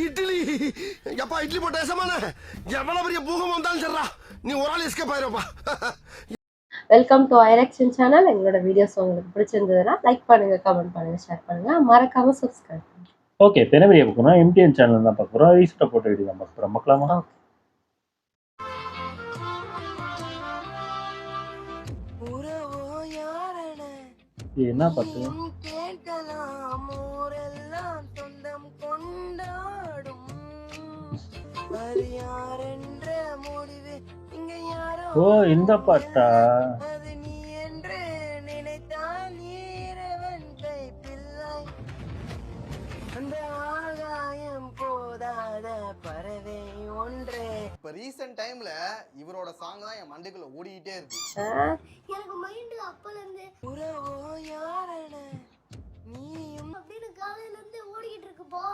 இட்லி எப்பா இட்லி போட்ட ஏசமான எவ்வளவு பெரிய பூகம் வந்தாலும் சரிடா நீ ஒரு ஆள் எஸ்கேப் ஆயிருப்பா. வெல்கம் டு ஐரக்ஷன் சேனல். எங்களோட வீடியோஸ் உங்களுக்கு பிடிச்சிருந்ததுன்னா லைக் பண்ணுங்க, கமெண்ட் பண்ணுங்க, ஷேர் பண்ணுங்க, மறக்காம சப்ஸ்கிரைப் பண்ணுங்க. ஓகே, தினவெளியை பார்க்கணும். எம்டிஎன் சேனல் தான் பார்க்குறோம். ரீசெண்டாக போட்ட வீடியோ தான் பார்க்குறோம். பார்க்கலாமா? என்ன பாட்டு? ஓ, இந்த பாட்டா? இப்ப ரீசன்ட் டைம்ல இவரோட சாங் தான் என் மண்டைக்குள்ள ஓடிக்கிட்டே இருக்கு. எனக்கு மைண்ட் அப்பல இருந்து உறவோ யாரன நீயும் அப்படினு காலையில இருந்து ஓடிக்கிட்டு இருக்குப்பா.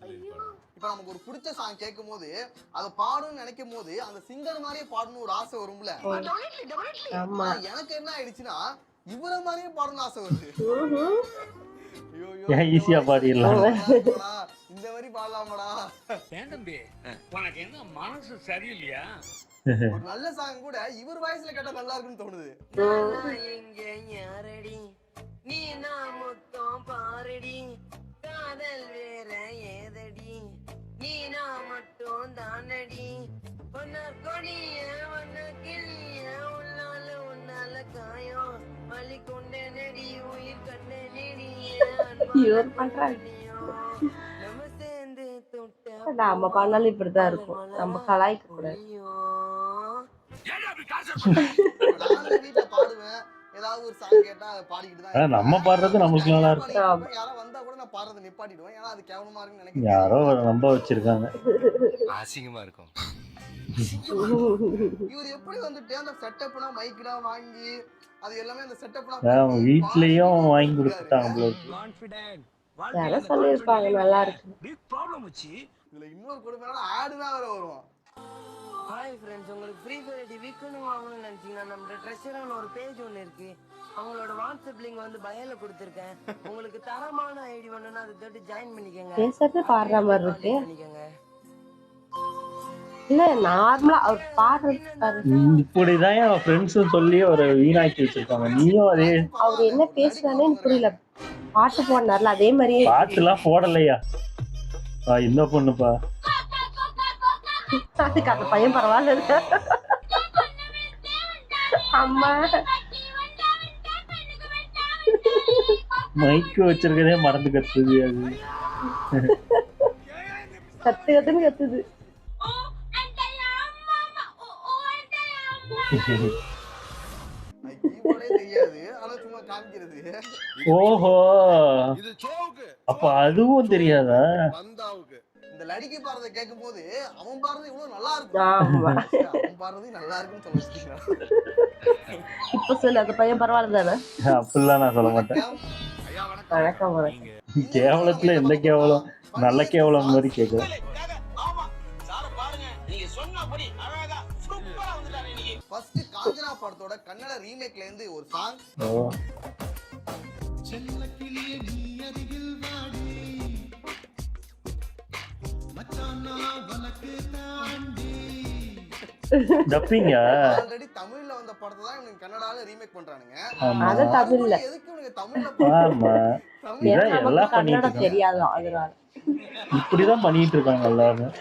ஐயோ, இப்ப நமக்கு ஒரு பிடிச்ச சாங் கேட்கும்போது அதை பாடணும்னு நினைக்கும் போது அந்த சிங்கர் மாதிரியே பாடணும் ஒரு ஆசை வரும்ல. ஆமா, எனக்கு என்ன ஆயிடுச்சுன்னா இவர மாதிரியே பாடணும்னு ஆசை வருது. ஏன் ஈஸியா பாடிடலாம், இந்த மாதிரி பாடலாமாடா? தம்பி, உனக்கு என்ன மனசு சரியில்லையா? ஒரு நல்ல சாங் கூட இவர் வாய்ஸ்ல கேட்டா நல்லா இருக்குன்னு தோணுது. எங்க யாரடி நீ நான் மொத்தம் பாரடி காதல் வேற ஏதடி நீ நான் மட்டும் தானடி பொன்னர் கொடிய வண்ண கிளிய உன்னால உன்னால காயம் வலி கொண்ட நடி உயிர் கண்ட இவர் பண்றாங்க. நம்ம சேர்ந்து தொட்ட நாம பண்ணாலும் இப்படிதான் இருக்கும். நம்ம கலாய்க்க கூடாது. வீட்டுல பாடுவேன், ஏதாவது ஒரு சாங் கேட்டா அதை பாடிக்கிட்டு தான். நம்ம பாடுறது நமக்கு நல்லா இருக்கு. யாரோ வந்தா கூட நான் பாடுறதை நிப்பாட்டிடுவேன். ஏன்னா அது கேவலமா இருக்குன்னு நினைக்கிறேன். யாரோ நம்ப வச்சிருக்காங்க, அசிங்கமா இருக்கும். இவர் எப்படி வந்துட்டு அந்த செட்டப்லாம் மைக்லாம் வாங்கி அது எல்லாமே அந்த செட்டப்லாம் வீட்லயும் வாங்கி கொடுத்துட்டாங்க. யாரோ சொல்லிருப்பாங்க நல்லா இருக்கு. இதுல இன்னொரு கொடுமையான ஆடுனா வேற வரும். ஹாய் ஃப்ரெண்ட்ஸ், உங்களுக்கு ஃப்ரீ ஃபயர் ஐடி விற்கணும் வாங்கணும்னு நினைச்சீங்கன்னா நம்ம ட்ரெஷரான ஒரு பேஜ் ஒன்று இருக்கு. அவங்களோட வாட்ஸ்அப் லிங்க் வந்து பயோல கொடுத்துருக்கேன். உங்களுக்கு தரமான ஐடி வேணும்னா அதை தொட்டு ஜாயின் பண்ணிக்கோங்க. பேசுறது பாடுற மாதிரி இருக்கு. பண்ணிக்கோங்க. இல்ல, நார்மலா அவர் பாடுறது இப்படிதான் என் ஃப்ரெண்ட்ஸும் சொல்லி ஒரு வீணாக்கி வச்சிருக்காங்க. நீயும் அதே அவர் என்ன பேசுறானே புரியல. பாட்டு போடுனார்ல அதே மாதிரியே. பாட்டுலாம் போடலையா? இந்த பொண்ணுப்பா, அதுக்கு அந்த பையன் பரவாயில்ல. அம்மா மைக்கு வச்சிருக்கதே மறந்து கத்துது. அது கத்துன்னு கத்துது. கீபோர்டே தெரியாது, ஆனா சும்மா காமிக்கிறது. ஓஹோ, அப்ப அதுவும் தெரியாதா? வந்தாவுக்கு இந்த லடிக்கி பாடுறத கேட்கும்போது அவன் பாடுறது இவ்வளவு நல்லா இருக்கு. அவன் பாடுறது நல்லா இருக்குன்னு சொல்லிருக்கீங்க. இப்ப சொல்லு, அந்த பையன் பரவாயில்ல தானே? அப்படிலாம் நான் சொல்ல மாட்டேன். வணக்கம் வணக்கம். கேவலத்துல எந்த கேவலம், நல்ல கேவலம் மாதிரி கேட்கும். ஃபர்ஸ்ட் காஞ்சனா படத்தோட கன்னட ரீமேக்ல இருந்து ஒரு சாங். டப்பிங்கா? ஆல்ரெடி தமிழ்ல வந்த படத்தை தான் இவங்க கன்னடால ரீமேக் பண்றானுங்க. அது தமிழ்ல. எதுக்கு இவங்க தமிழ்ல ஆமா, எல்லாம் பண்ணிட்டு கன்னடம் தெரியாது, அதனால இப்படிதான் பண்ணிட்டு இருக்காங்க எல்லாரும்.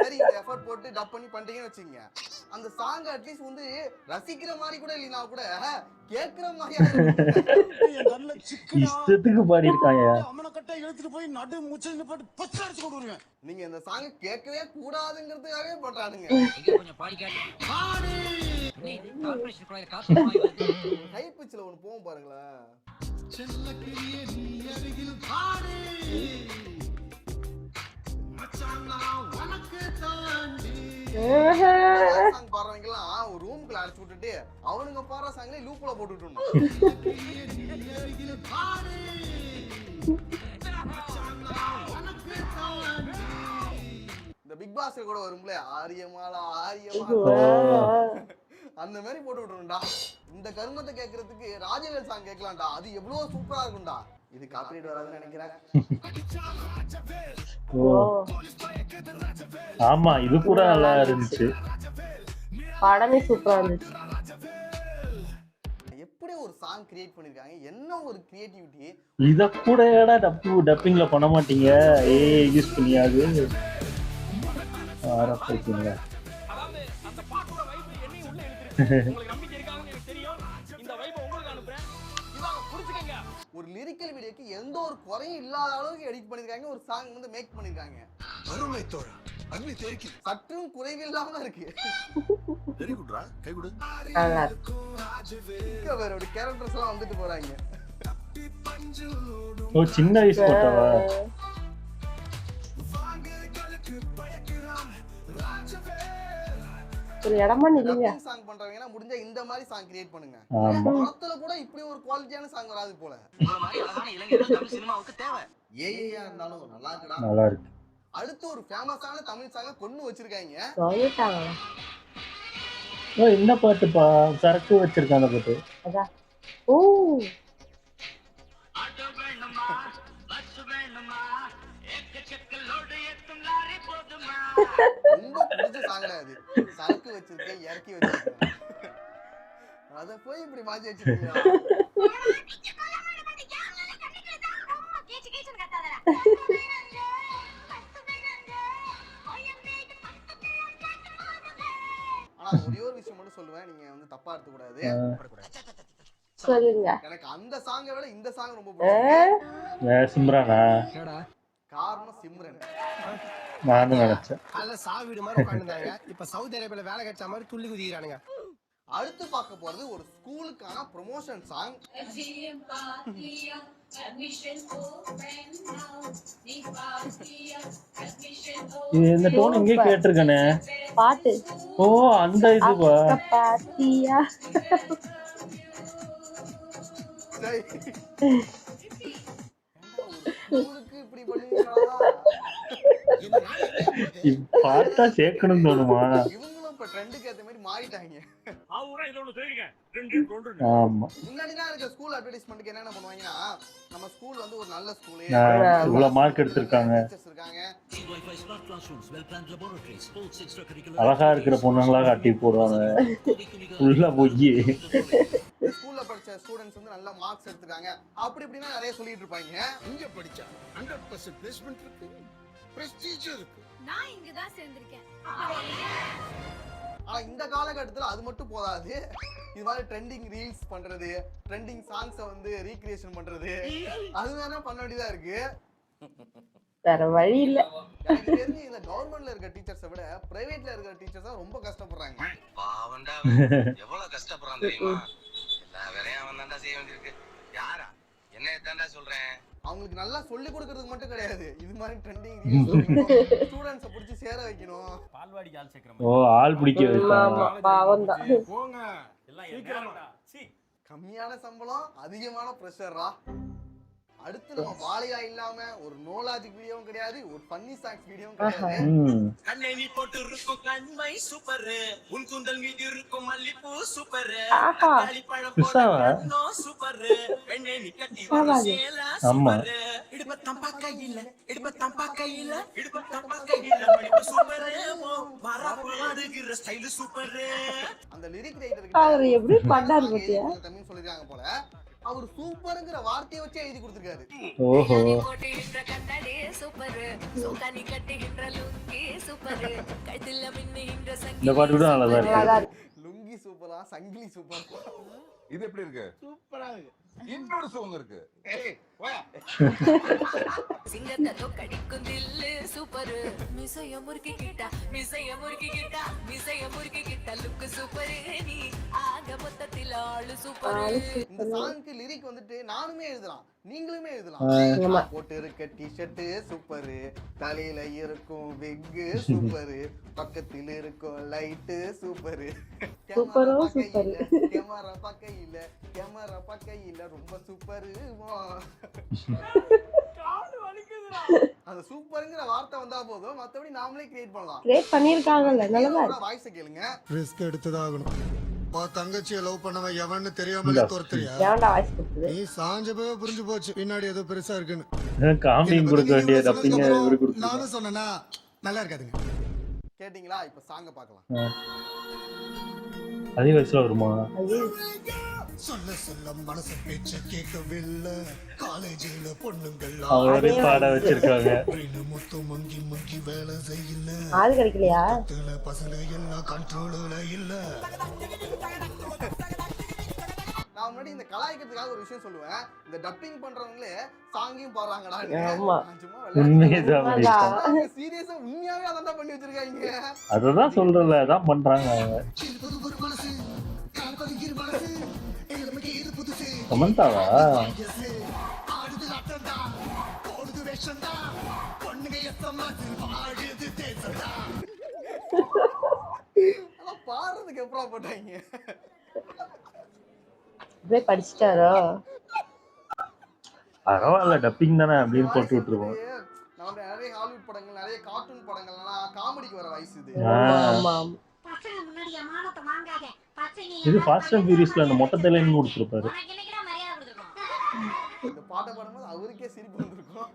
சரி, இந்த எஃபர்ட் போட்டு டப் பண்ணி பண்றீங்கன்னு வச்சுங்க, அந்த சாங் அட்லீஸ்ட் வந்து ரசிக்கிற மாதிரி கூட இல்லைனா கூட கேட்கிற மாதிரி இஷ்டத்துக்கு பாடி இருக்காங்க. நீங்க இந்த சாங் கேட்கவே கூடாதுங்கிறதுக்காகவே பண்றானுங்க. ஹை பிட்ச்ல ஒன்னு போவோம் பாருங்களேன். பாடுறவங்க எல்லாம் ஒரு ரூமுக்குள்ள அடைச்சு விட்டுட்டு அவனுங்க பாடுற சாங்ல லூப்ல போட்டுட்டு பிக் பாஸ்ல கூட வரும்ல ஆரியமாலா அந்த மாதிரி போட்டு விட்டுருண்டா. இந்த கருமத்தை கேட்கறதுக்கு ராஜவேல் சாங் கேட்கலாம்டா, அது எவ்வளவு சூப்பரா இருக்கும்டா. இது காப்பிரைட் வராதுன்னு நினைக்கிறேன். ஆமா இது கூட நல்லா இருந்துச்சு, படமே சூப்பரா இருந்துச்சு. எப்படி ஒரு சாங் கிரியேட் பண்ணிருக்காங்க, என்ன ஒரு கிரியேட்டிவிட்டி. இத கூட ஏடா டப்பிங்ல பண்ண மாட்டீங்க, யூஸ் பண்ணியாது ஆரம்பிச்சீங்களா? ஒரு லிரிக்கல் வீடியோக்கு எந்த ஒரு குறையும் இல்லாத அளவுக்கு எடிட் பண்ணிருக்காங்க, ஒரு சாங் வந்து மேக் பண்ணிருக்காங்க. அருமை தோழா, அருமை தெரிக்கி சற்றும் குறைவில்லாம இருக்கு. வெரி குட்ரா, கை கொடு. நல்லா இருக்கு. அவரோட கேரக்டர்ஸ் எல்லாம் வந்துட்டு போறாங்க. ஓ சின்ன வயசு போட்டவா? ஒரு இடமா நில்லுங்க. சாங் பண்றவங்கன்னா முடிஞ்சா இந்த மாதிரி சாங் கிரியேட் பண்ணுங்க. ஆமா படத்துல கூட இப்படி ஒரு குவாலிட்டியான சாங் வராது போல. ஏஏயா இருந்தாலும் நல்லா இருக்குடா. நல்லா இருக்கு. அடுத்து ஒரு ஃபேமஸான தமிழ் சாங்க கொண்டு வச்சிருக்காங்க. சொல்லிட்டாங்க. ஓ இந்த பாட்டுப்பா, சரக்கு வச்சிருக்காங்க பாட்டு. அதான். ஓ ரொம்ப பிடிச்ச சாங்கடா அது. சரக்கு வச்சிருக்கேன், இறக்கி வச்சிருக்கேன், அத போய் இப்படி மாத்தி வச்சிருக்கீங்க. ஆனா ஒரே ஒரு விஷயம் மட்டும் சொல்லுவேன், நீங்க வந்து தப்பா எடுத்துக்க கூடாது. சொல்லுங்க. எனக்கு அந்த சாங்கை விட இந்த சாங் ரொம்ப பிடிக்கும். சிம்ரானா? காரணம் சிம்ரன். நானும் நினைச்சேன். அல்ல சாவிடு மாதிரி உட்கார்ந்தாங்க. இப்ப சவுதி அரேபியால வேலை கிடைச்ச மாதிரி துள்ளி குதிக்கிறானுங்க. அடுத்து பார்க்க போறது ஒரு ஸ்கூலுக்கான ப்ரொமோஷன் சாங். இந்த டோன் எங்கே கேட்டிருக்கனே பாட்டு. ஓ அந்த இதுவா? பாத்தியா ஸ்கூலுக்கு இப்படி பண்ணுவீங்களா? பார்த்தா சேர்க்கணும் தோணுமா? இவங்களும் இப்ப ட்ரெண்டுக்கு ஏத்த மாதிரி மாறிட்டாங்க. ஆமா முன்னாடிலாம் இருக்க ஸ்கூல் அட்வர்டைஸ்மெண்ட்க்கு என்னென்ன பண்ணுவாங்கன்னா, நம்ம ஸ்கூல் வந்து ஒரு நல்ல ஸ்கூல், இவ்வளவு மார்க் எடுத்திருக்காங்க, அழகா இருக்கிற பொண்ணுங்களா காட்டி போடுவாங்க. உள்ள போய் ஸ்கூல்ல படிச்ச ஸ்டூடண்ட்ஸ் வந்து நல்ல மார்க்ஸ் எடுத்துருக்காங்க, அப்படி இப்படின்னா நிறைய சொல்லிட்டு இருப்பாங்க. இங்க படிச்சா 100% பிளேஸ்மென்ட் இருக்கு, பிரஸ்டீஜ் இருக்கு. நான் இங்க தான் சேர்ந்திருக்கேன். ஆனா இந்த காலகட்டத்துல அது மட்டும் போதாது, இது மாதிரி ட்ரெண்டிங் ரீல்ஸ் பண்றது, ட்ரெண்டிங் சாங்ஸை வந்து ரீக்ரியேஷன் பண்றது, அது வேணா பண்ண வேண்டியதா இருக்கு. வேற வழி இல்ல. எனக்கு தெரிஞ்சு இந்த கவர்மெண்ட்ல இருக்க டீச்சர்ஸை விட பிரைவேட்ல இருக்கிற டீச்சர்ஸ் தான் ரொம்ப கஷ்டப்படுறாங்க. பாவண்டா எவ்வளவு கஷ்டப்படுறான் தெரியுமா? எல்லா வேலையும் அவன் தான்டா செய்ய வேண்டியிருக்கு. யாரா என்ன தான்டா சொல்றேன். அவங்களுக்கு நல்லா சொல்லி கொடுக்கறதுக்கு மட்டும் கிடையாது, இது மாதிரி ட்ரெண்டிங் ரீல்ஸ் ஸ்டூடண்ட்ஸை பிடிச்சி சேர வைக்கணும். பால்வாடிக்கு ஆள் சேர்க்கற ஓ ஆள் பிடிக்க வைப்பாங்க. பாவம் தான். போங்க எல்லாம் சீக்கிரமா. கம்மியான சம்பளம், அதிகமான பிரஷர்ரா. அடுத்து நம்ம வாழையா இல்லாம ஒரு நோ லாஜிக் வீடியோவும் கிடையாது, ஒரு ஃபன்னி சாங்ஸ் வீடியோவும் கிடையாது. கண்ணை நீ போட்டு இருக்கும் கண்மை சூப்பர், உன் கூந்தல் மீது இருக்கும் மல்லிப்பூ சூப்பர், பழம் போல சூப்பர், பெண்ணை நீ கட்டி சேல சூப்பர், இடுப்பத்தம் பக்கையில இடுப்பத்தம் பக்கையில இடுப்பத்தம் பக்கையில மடிப்பு சூப்பர், வரப்பு ஆடுகிற ஸ்டைல் சூப்பர். அந்த லிரிக் ரைட்டர் அவர் எப்படி பண்ணாரு பாத்தியா? தமிழ் சொல்லிருக்காங்க போல, அவர் சூப்பர்ங்கிற வார்த்தையை வச்சு எழுதி கொடுத்திருக்காரு. ஓஹோ இந்த பாட்டு கூட நல்லா இருக்கு. லுங்கி சூப்பரா, சங்கிலி சூப்பர். இது எப்படி இருக்கு? சூப்பரா இருக்கு. இன்னொரு சாங் இருக்கு. சிங்கத்தை தொக்கடிக்கும் தில்லு சூப்பர், மிசைய முறுக்கி கிட்டா மிசைய முறுக்கி கிட்டா மிசைய முறுக்கி கிட்டா லுக் சூப்பர், நீ ஆக மொத்தத்தில் ஆளு சூப்பர். இந்த சாங்க்கு லிரிக் வந்துட்டு நானுமே எழுதலாம், நீங்களுமே எழுதலாம். போட்டு இருக்க டிஷர்ட் சூப்பர், தலையில இருக்கும் விக் சூப்பர், பக்கத்தில் இருக்கும் லைட் சூப்பர், கேமரா பக்கையில ரொம்ப சூப்பர். அந்த சூப்பர்ங்கிற வார்த்தை வந்தா போதும், மத்தபடி நாமளே கிரியேட் பண்ணலாம். கிரியேட் பண்ணிருக்காங்கல்ல, நல்லதா இருக்கு. வாய்ஸ் கேளுங்க. ரிஸ்க் எடுத்துதான் ஆகணும். தங்கச்சியை லவ் பண்ணவன் எவன்னு தெரியாமலே தோர்த்துறியா? ஏன்டா வாய்ஸ் கொடுத்தது? நீ சாஞ்சவே புரிஞ்சு போச்சு பின்னாடி ஏதோ பெருசா இருக்குன்னு. காமெடி கொடுக்க வேண்டிய டப்பிங்க இவரு கொடுத்து. நானும் சொன்னேன்னா நல்லா இருக்காதுங்க. கேட்டிங்களா? இப்ப சாங்க பார்க்கலாம். அதே வயசுல வருமா? சொல்ல சொல்ல மனசு பேச்ச கேட்கவில்லை. காலேஜில பொண்ணுங்கள் அவரே பாட வச்சிருக்காங்க. முத்து முங்கி முங்கி வேலை செய்யல. ஆள் கிடைக்கலையா? பசங்க எல்லாம் கண்ட்ரோல்ல இல்ல. நான் முன்னாடி இந்த கலாய்க்கிறதுக்காக ஒரு விஷயம் சொல்லுவேன். இந்த டப்பிங் பண்றவங்களே சாங்கியும் பாடுறாங்கடா. ஆமா. உண்மைதான். சீரியஸா உண்மையாவே அதான் பண்ணி வச்சிருக்காங்க. அததான் சொல்றல, அதான் பண்றாங்க. சமந்தாவா? பாடுறதுக்கு எப்படா போட்டாங்க? அப்படியே படிச்சுட்டாரோ? பரவாயில்ல, டப்பிங் தானே அப்படின்னு போட்டு விட்டுருவோம். நம்ம நிறைய ஹாலிவுட் படங்கள், நிறைய கார்ட்டூன் படங்கள்லாம் காமெடிக்கு வர வயசு இது. ஆமா. இது ஃபாஸ்ட் அண்ட் ஃபியூரியஸ்ல அந்த மொட்டை தலைன்னு கொடுத்துருப்பாரு. இந்த பாட்டை பாடும்போது அவருக்கே சிரிப்பு வந்திருக்கும்.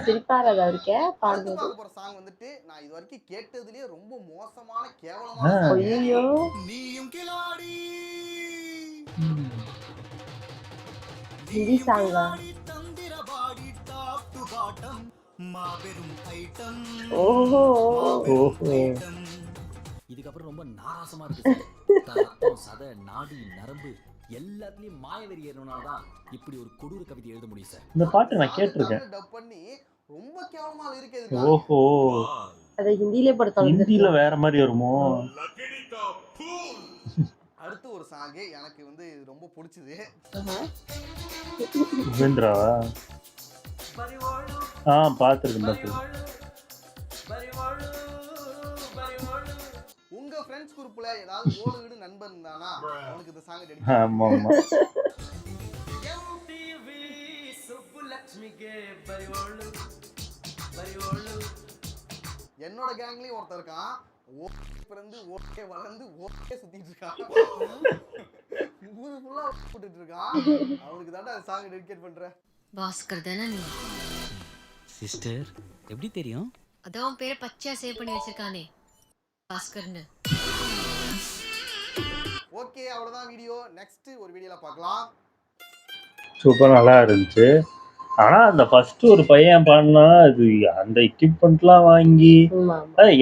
சிரிப்பாரது அவருக்கே பாடும்போது. போற சாங் வந்துட்டு நான் இது வரைக்கும் கேட்டதுலயே ரொம்ப மோசமான கேவலமான. ஐயோ, நீயும் கிளாடி ஹிந்தி சாங்கா? தந்திரபாடி டாப் டு பாட்டம் மாபெரும் ஐட்டம். ஓஹோ, இதுக்கப்புறம் ரொம்ப நாராசமா இருக்கு. ரத்தம், சதை, நாடி, நரம்பு எல்லாத்துலயும் மாயவெறி ஏறணும்னாதான் இப்படி ஒரு கொடூர கவிதை எழுத முடியும் சார். இந்த பாட்டு நான் கேட்டிருக்கேன். டப் பண்ணி ரொம்ப கேவலமா இருக்கு. ஓஹோ, அத ஹிந்தியிலே படுத்தாங்க. ஹிந்தில வேற மாதிரி வருமோ? அடுத்து ஒரு சாங் எனக்கு வந்து ரொம்ப பிடிச்சது. உபேந்திராவா? பாத்துருக்கேன். உங்க ஃப்ரெண்ட்ஸ் குரூப்ல ஏதாவது ஓடு வீடு நண்பன் இருந்தானா அவனுக்கு இந்த சாங் டெடிகேட். ஆமா ஆமா. எம்டிவி சுப்புலட்சுமிக்கு பரிவோளு பரிவோளு. என்னோட கேங்லயும் ஒருத்தர் இருக்கான். பிறந்து ஓகே வளர்ந்து ஓகே சுத்திட்டு இருக்கான். ஊரு ஃபுல்லா போட்டுட்டு இருக்கான். அவனுக்கு தான் அந்த சாங் டெடிகேட் பண்றேன். பாஸ்கர் தானே நீ? சிஸ்டர், எப்படி தெரியும்? அதான் பேரை பச்சையா சேவ் பண்ணி வச்சிருக்கானே, பாஸ்கர்னு. ஓகே, அவ்வளவுதான் வீடியோ. நெக்ஸ்ட் ஒரு வீடியோல பார்க்கலாம். சூப்பர், நல்லா இருந்துச்சு. ஆனா அந்த ஃபர்ஸ்ட் ஒரு பையன் பாடினா அது அந்த எக்யூப்மெண்ட்லாம் வாங்கி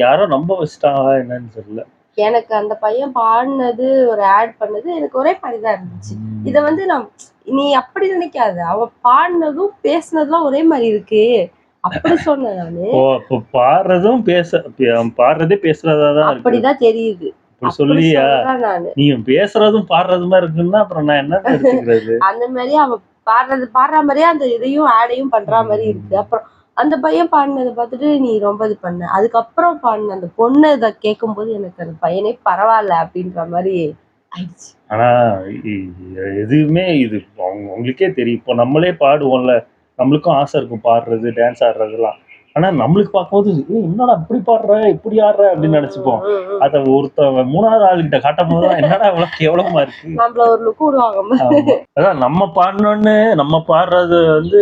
யாரோ நம்ப வச்சுட்டாங்களா என்னன்னு தெரியல. எனக்கு அந்த பையன் பாடினது, ஒரு ஆட் பண்ணது எனக்கு ஒரே மாதிரிதான் இருந்துச்சு. இத வந்து நீ அப்படி நினைக்காத, அவன் பாடினதும் பேசினதுலாம் ஒரே மாதிரி இருக்கு அப்படி சொன்னேன் நானு. அப்ப பாடுறதே பேசுறதாதான் அப்படிதான் தெரியுது. சொல்லியா நீ பேசுறதும் பாடுறதுமா இருக்குன்னா அப்புறம் நான் என்ன எடுத்துக்கிறது? அந்த மாதிரி அவன் பாடுற மாதிரியே அந்த இதையும் ஆடையும் பண்ற மாதிரி இருக்கு. அப்புறம் அந்த பையன் பாடினதை பார்த்துட்டு நீ ரொம்ப இது பண்ண. அதுக்கப்புறம் பாடின அந்த பொண்ணு இதை கேட்கும் போது எனக்கு அந்த பையனே பரவாயில்ல அப்படின்ற மாதிரி ஆயிடுச்சு. ஆனா எதுவுமே இது உங்களுக்கே தெரியும். இப்போ நம்மளே பாடுவோம்ல, நம்மளுக்கும் ஆசை இருக்கும் பாடுறது, டான்ஸ் ஆடுறதுலாம். ஆனா நம்மளுக்கு பார்க்கும்போது என்னடா இப்படி பாடுற இப்படி ஆடுற அப்படின்னு நினைச்சுப்போம். அத ஒருத்த மூணாவது ஆளுகிட்ட காட்டும் போதுதான் என்னடா இவ்வளவு கேவலமா இருக்கு, நம்மள ஒரு லுக் விடுவாங்க. அதான் நம்ம பாடணும்னு நம்ம பாடுறது வந்து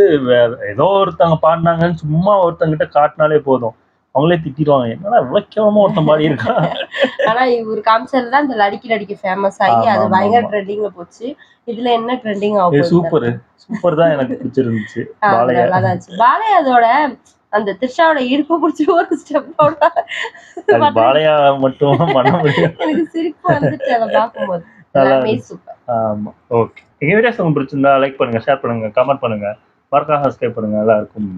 ஏதோ ஒருத்தவங்க பாடினாங்கன்னு சும்மா ஒருத்தங்கிட்ட காட்டினாலே போதும், அவங்களே திட்டிடுவாங்க என்னடா இவ்வளவு கேவலமா ஒருத்தன் பாடி இருக்கான். ஆனா இவர் காமிச்சதுதான் இந்த லடிக்கி ஃபேமஸ் ஆகி அது பயங்கர ட்ரெண்டிங்ல போச்சு. இதுல என்ன ட்ரெண்டிங் ஆகும்? சூப்பர் தான், எனக்கு பிடிச்சிருந்துச்சு. பாலையா அதோட அந்த த்ரிஷாவோட இடுப்பு பிடிச்சி ஒரு ஸ்டெப்போட பாலையா மட்டும் பண்ண முடியும். எனக்கு சிரிப்பு வந்துச்சு அதை பார்க்கும்போது. எல்லாமே சூப்பர். ஆமா, ஓகே. எங்க வீடியோஸ் உங்களுக்கு பிடிச்சிருந்தா லைக் பண்ணுங்க, ஷேர் பண்ணுங்க, கமெண்ட் பண்ணுங்க, மறக்காம சப்ஸ்கிரைப் பண்ணுங்க. எல்லாருக்கும்